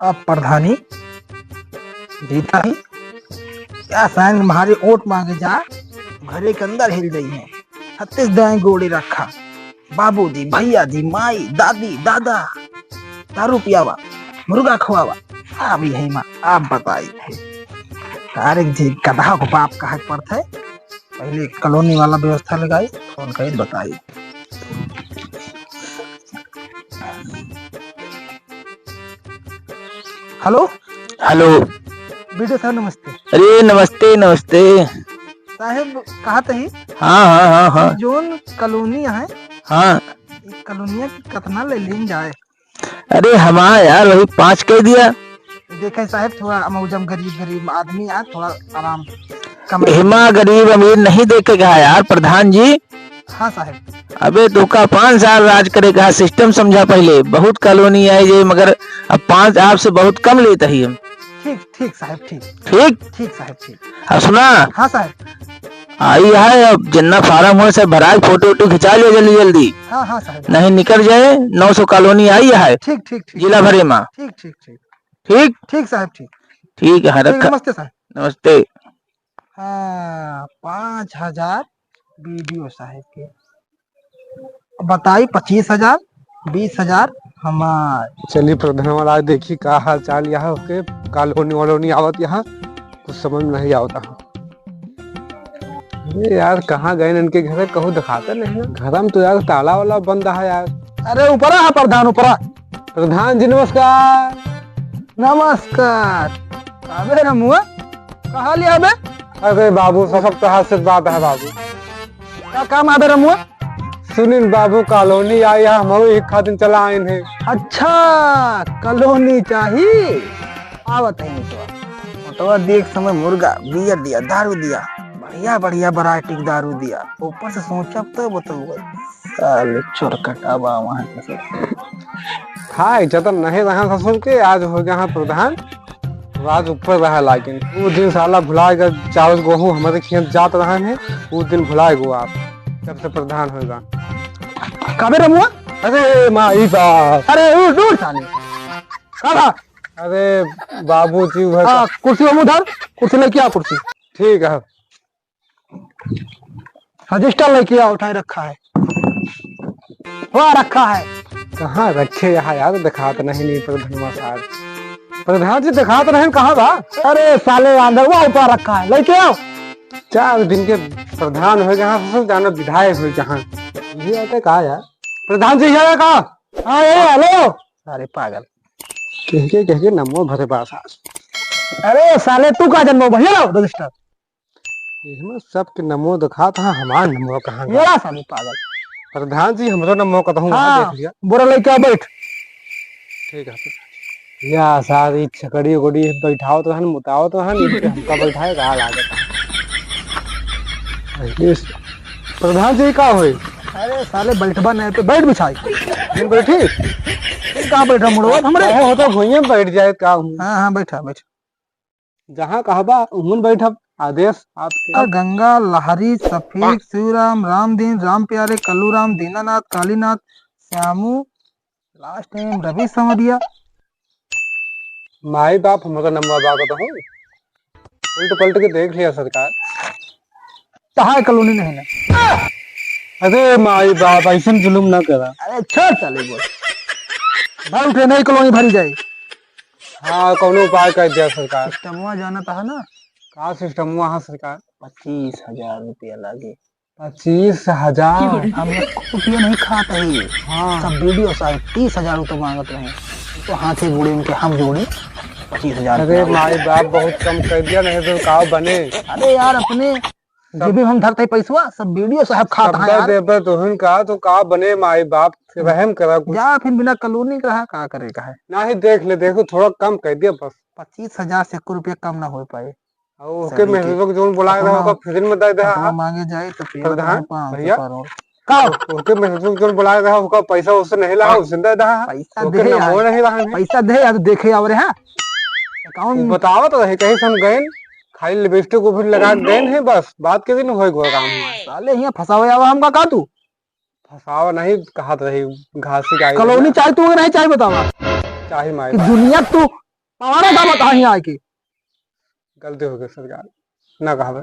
अब प्रधानी जीता ही क्या साइन तुम्हारे वोट मांगे जा घरे के अंदर हिल गई है। 36 दाएं गोड़े रखा बाबूजी भैया जी माई दादी दादा दारू पियावा मुर्गा खुआवा अब यही माँ आप बताइए तारिक जी गधा को बाप कहा पड़ता है। पहले कॉलोनी वाला व्यवस्था लगाई फोन कर बताइए। Hello hello. वीडियो साहब नमस्ते। अरे नमस्ते नमस्ते। साहब कहा थे हाँ हाँ हाँ हाँ जोन कॉलोनी है हाँ। कॉलोनिया की कितना ले लेन जाए। अरे हमारा यार वही 5 कह दिया। देखे साहब थोड़ा मौजम गरीब गरीब आदमी है थोड़ा आराम कम। हिमा गरीब अमीर नहीं देखेगा यार प्रधान जी। हाँ साहब। अबे तो का 5 साल राज करेगा सिस्टम समझा पहले बहुत कॉलोनी आई जे मगर अब 5 आपसे बहुत कम लेता ही हम। ठीक ठीक साहब ठीक ठीक ठीक साहब ठीक। हाँ सुना। हाँ साहब। आई है अब जिन्ना फार्म हो से भरा फोटो वोटो खिंचा लिया जल्दी जल्दी। हाँ हाँ साहब। नहीं निकल जाए 900 कॉलोनी आई है। ठीक ठीक ठीक जिला भरे माँ। ठीक ठीक ठीक ठीक ठीक साहब ठीक ठीक है ठीक। रखा। नमस्ते साहब। नमस्ते। हाँ 5000 वीडियो साहब के बताई 25,000 20,000 हमार। चलिए प्रधान वाला देखी का हाल चाल यहाँ के कॉलोनी वालोनी आवत यहाँ कुछ समझ में नहीं आवता। अरे यार कहाँ गए इनके घर कहूँ दिखाते नहीं ना घर में तो यार ताला वाला बंद है यार। अरे ऊपर है प्रधान ऊपर। प्रधान जी नमस्कार। नमस्कार। अबे रमुआ कहा लिया बे। अरे बाबू सब तो हाथ से बात है बाबू। क्या काम आबे रमुआ। सुनिल बाबू कॉलोनी आई है हमारे एक खातिर चला आए हैं। अच्छा कॉलोनी चाहिए आवत है तो देख समय मुर्गा बियर दिया दारू दिया बढ़िया बढ़िया वैरायटी की दारू दिया ऊपर से सोचा तो बताऊंगा साले चोरकटावा वहां से हाँ इज्जत नहीं रहा ससुर के आज हो गया प्रधान आज ऊपर रहा लेकिन वो दिन साला भुलाएगा चावल गेहूँ हमारे खेत जात रहा है उस दिन भुलाएगा आप जब से प्रधान होगा। काबे रमुआ। अरे माई बाप। अरे दूर साले काबा। अरे बाबू जी कुर्सी हम उधर कुर्सी लेके आ कुर्सी। ठीक है रजिस्टर लेके आ उठाए रखा है वहाँ रखा है। कहाँ रखे यहाँ यार दिखाते नहीं प्रधान साहब प्रधान जी दिखाते नहीं कहाँ था। अरे साले अंदर वहाँ ऊपर रखा है लेके आओ। 4 दिन के प्रधान हो जहाँ जाना विधायक हो जहाँ ये आते कहा यार प्रधान जी यहाँ कहा। हाँ हेलो। अरे पागल कह नमो भरे पास। अरे साले तू का जन्म भैया रजिस्टर सबके नमो दिखा था हमारा नमो कहाँ मेरा साले पागल। प्रधान जी हमरो नमो का हाँ, देख लिया। बोरा लेके बैठ। ठीक है या सारी छकड़ी उकड़ी बैठाओ तो हन मुताओ तो हन हमका बैठाए कहा लागत प्रधान जी का होए। अरे साले बैठबा नहीं पे बैठ बिछाई बैठी कहाँ बैठा मुड़वा हमरे हो तो भुइये में बैठ जाए का हूँ। हाँ हाँ बैठा बैठा जहाँ कहबा उमन बैठब आदेश आपके। गंगा लहरी सफीक शिवराम राम दीन राम प्यारे कल्लू राम दीनानाथ कालीनाथ श्यामू लास्ट टाइम रवि समरिया। माई बाप हमारा नंबर बागत हूँ उल्ट पलट के देख लिया सरकार कहाँ कॉलोनी नहीं ना। अरे माई बाप ऐसा जुलूम ना करा। अरे छोड़ चले बोल भाई उठे नहीं कॉलोनी भरी जाए। हाँ कौन उपाय कर दिया सरकार। सिस्टमवा जाना था ना का सिस्टम वहाँ सरकार 25,000 रुपया लागे। 25,000 हम रुपया नहीं खाते ही। हाँ सब वीडियो साहब 30,000 रुपये मांगते रहे तो हाथे बुड़े उनके हम जोड़े 25,000। अरे माई बाप बहुत कम कर दिया नहीं तो का बने। अरे यार अपने जब भी हम धरते पैसवा सब वीडियो साहब खाता है दे तुहन का तो का बने माई बाप रहम करा कुछ। जा फिर बिना कॉलोनी का का करेगा है ना ही देख ले देखो थोड़ा कम कर दिया बस 25,000 से 1 रुपया कम ना हो पाए। ओके महसूस को जोन बुलाए रहा होगा फिर में दे दे मांगे जाए तो प्रधान भैया का ओके महसूस जोन बुलाए रहा होगा पैसा उससे नहीं ला उससे दे दे पैसा दे हो नहीं रहा है पैसा दे या तो देखे आवरे हैं अकाउंट बताओ तो रहे कहीं से हम गए खाली लिपस्टिक को फिर लगा गए हैं बस बात के दिन होए काम साले यहाँ फसावे आवा हमका का तू फसावा नहीं कहा रही घासी का कॉलोनी चाहे तू नहीं चाहे बतावा चाहे माई दुनिया तू पवाना था बता ही आके गलती हो गई सरकार ना कहा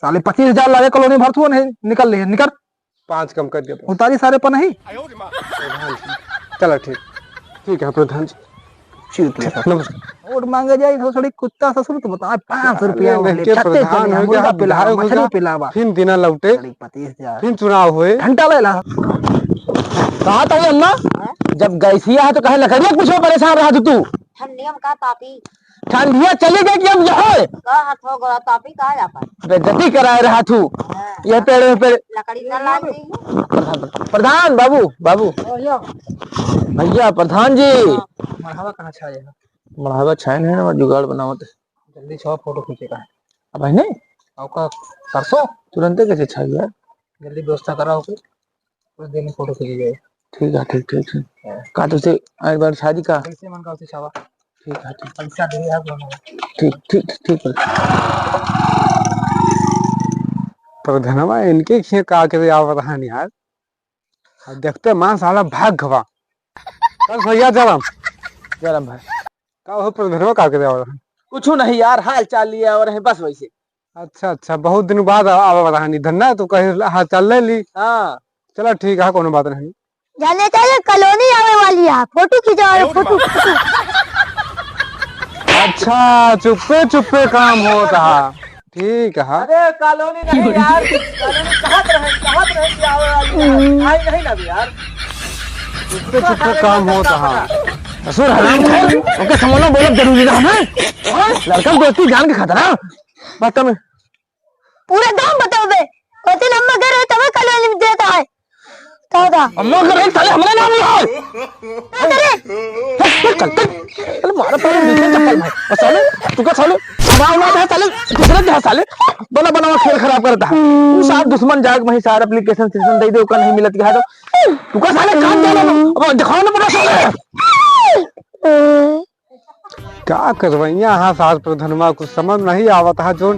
साले 25,000 लगे कॉलोनी भरथुआ नहीं निकल रही है निकल 5 कम कर दिया तो उतारी सारे पर नहीं प्रधान जी चलो ठीक ठीक है प्रधान जी नमस्कार वोट मांगे जाए तो थोड़ी कुत्ता ससुर तो बता 500 रुपया नहीं के प्रधान हो गया पिलावा हो मछली गया पिलावा फिर दिना लौटे 25,000 फिर चुनाव हुए घंटा ले ला कहा था ये अम्मा जब गैसिया है तो कहे लकड़िया कुछ परेशान रहा तू ठंडियम का तापी ठंडिया चली गई कि अब यह का हाथ हो गया तापी कहा जाता है बेइज्जती कराए रहा तू यह पेड़ में पेड़ लकड़ी न लाग गई प्रधान बाबू बाबू भैया प्रधान जी मरहवा कहां छाया बढ़ावा छाए नहीं ना जुगाड़ बनावत जल्दी छो फोटो खींचेगा अब है नहीं आपका परसों तुरंत कैसे छाई यार जल्दी व्यवस्था कराओ फिर उस दिन फोटो खींची जाए ठीक है ठीक ठीक ठीक का तुझसे एक बार शादी का कैसे मन का उसे छावा ठीक है ठीक पैसा दे है दोनों ठीक ठीक ठीक प्रधानवा इनके खे का के आवत है यार अब देखते मां साला भाग गवा कल भैया जरम गरम भाई का हो प्रधानवा का के आवत है कुछ नहीं यार हाल चाल लिया और है बस वैसे अच्छा अच्छा बहुत दिन बाद आवत है नहीं धन्ना तू कहे हां चल ले ली हाँ चलो ठीक है कोनो बात नहीं जाने चाहिए कॉलोनी आवे वाली है फोटो खिंचाओ फोटो अच्छा चुप्पे चुप्पे काम होता ठीक है अरे कॉलोनी नहीं यार कॉलोनी चाहत रहे कि आवे वाली आई नहीं ना यार चुप्पे चुप्पे काम होता ससुर हराम खोर ओके समझना बहुत जरूरी है हमें लड़का दोस्ती जान के खतरा बात में पूरा दाम बताओ बे होते अम्मा घर है तब कॉलोनी में देता है दादा अम्मा कर एक साले हमारा नाम लिया चल चल मारा पर नीचे चप्पल भाई और साले तू का साले हमारा नाम है साले दूसरा क्या साले बना बना खेल खराब करता है तू साहब दुश्मन जाग वही सारा एप्लीकेशन सिस्टम दे दे ओका नहीं मिलत है तो तू का साले काम जाना अब दिखाओ ना पूरा साले क्या करवैया हाँ सास प्रधानवा कुछ समझ नहीं आवत है जो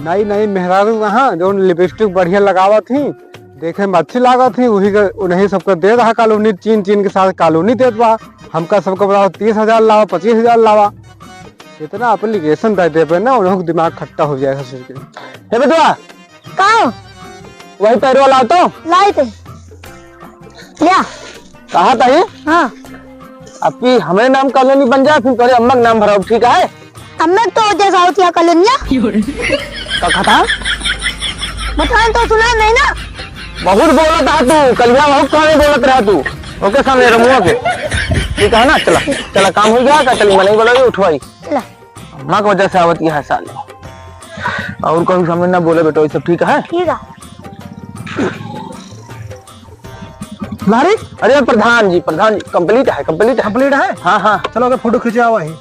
नई नई मेहरारू वहाँ जो लिपस्टिक बढ़िया लगावा थी देखे में अच्छी लागत थी वही उन्हीं सबको दे रहा कॉलोनी चीन चीन के साथ कॉलोनी देत बा हमका सबको बताओ 30,000 लावा 25,000 लावा इतना एप्लीकेशन दे देवे ना उन्होंने दिमाग खट्टा हो जाएगा सोच के हे बेटवा कहाँ वही पैरो लाओ तो लाई थे लिया कहा था ये हाँ आपकी हमारे नाम कॉलोनी बन जाए फिर तुम्हारे अम्मा का नाम भराओ ठीक है अम्मा तो जैसा होती है कॉलोनिया कहा था बताएं तो सुना नहीं ना बहुत बोला था तू कलिया बहुत कहानी बोलत रहा तू ओके सामने रमुआ के ठीक है ना चला चला काम हो गया चली मैं नहीं बोलोगे उठवाई चला अम्मा की वजह से आवत है साले और कभी सामने ना बोले बेटो ये सब ठीक है ठीक है लारी अरे प्रधान जी कंप्लीट है हाँ हाँ चलो अगर फोटो खींचे आवा ही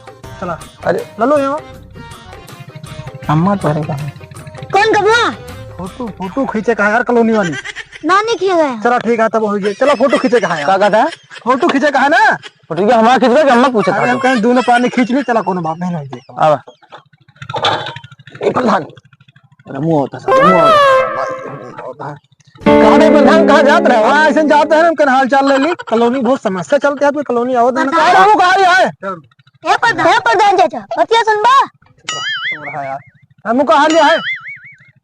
चला अरे लो यहाँ अम्मा तो कहा कौन कबला फोटो फोटो खींचे कहा यार कॉलोनी वाली नानी किए गए चलो ठीक है तब हो गया चलो फोटो खींचे कहा क्या यार कहता है फोटो खींचे कहा ना ठीक है हमारा खींच अम्मा पूछा अरे हम कहीं दोनों पानी खींच ली चला कोनो बात नहीं देखा आवा ए प्रधान रमुआ होता सब रमुआ होता कहाँ नहीं प्रधान कहाँ जात रहे हाँ ऐसे जाते हैं हम हाल चाल ले ली कॉलोनी बहुत समस्या चलते है कॉलोनी आओ देना हे प्रधान चाचा बतिया सुनबा यार हम कहा लिया है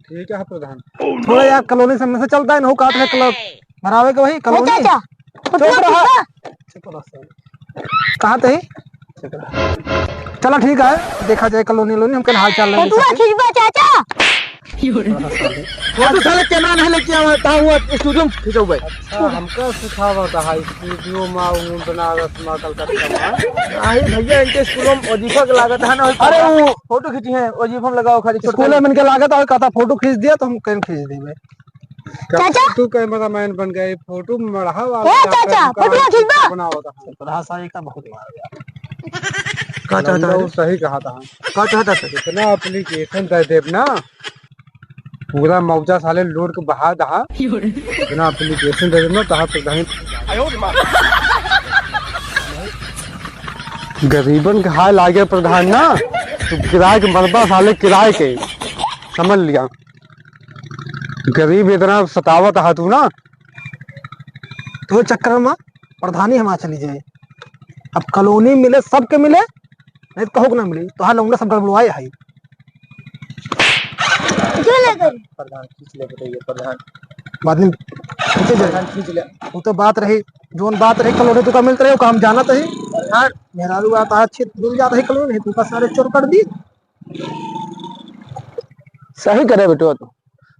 ठीक है प्रधान थोड़ा यार कॉलोनी समस्या चलता है ना काट है क्लब मरावे के वही कॉलोनी चाचा चुप रहा कहाँ थे चलो ठीक है देखा जाए कॉलोनी लोनी हम हाल चाल ले फोटो खिंचवा चाचा फोटो साले कैमरा नहीं लेके आता हुआ स्टूडियो में खींचो भाई अच्छा हमका सिखावा था स्टूडियो में बनारस में कलकत्ता में आई भैया इनके स्कूलों में वजीफा का लागत है ना अरे वो फोटो खींची है वजीफा में लगाओ खाली स्कूल में इनके लागत और कहता फोटो खींच दिया तो हम कहीं खींच दी चाचा तू कैमरामैन बन गए फोटो मढ़ा वाला ए चाचा फोटो खिंचवा बनावा था प्रधान साहब का बहुत मार गया का चाहता है सही कहा था का चाहता है इतना एप्लीकेशन दे देव ना पूरा मौजा साले लोड के बहा दहा इतना एप्लीकेशन दे देव ना तहा प्रधान गरीबन के हाल आगे प्रधान ना तो किराए के मरबा साले किराए के समझ लिया गरीब इतना सतावत हा तू ना तो चक्कर में प्रधानी हम चली जाए अब कॉलोनी मिले सबके मिले नहीं तो कहो ना मिली तो हाँ लौंडा सब गड़बड़वाए है। जो लेकर प्रधान खींच ले बताइए प्रधान, बाद में खींचे जाए। प्रधान खींच ले वो तो बात रही जोन बात रही कलोड़े तो का मिलते रहे काम जाना तो है। प्रधान। मेरा आता है अच्छे मिल जाता है कलोड़े तो का सारे चोर कर दी। सही करे बेटो, तो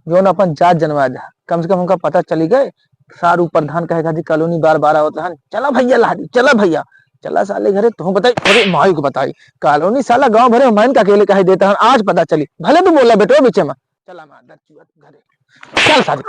जोन अपन जात जनवा जा, कम से कम हमका पता चली गए। सारू प्रधान कहेगा जी कॉलोनी बार बार होता है, चला भैया लाडी चला भैया चला साले घरे, तू बताई अरे माई को बताई कॉलोनी साला गांव भरे मैन का अकेले कहे देता है, आज पता चली भले तू बोला बेटो बीचे में चला मार घरे चल साले।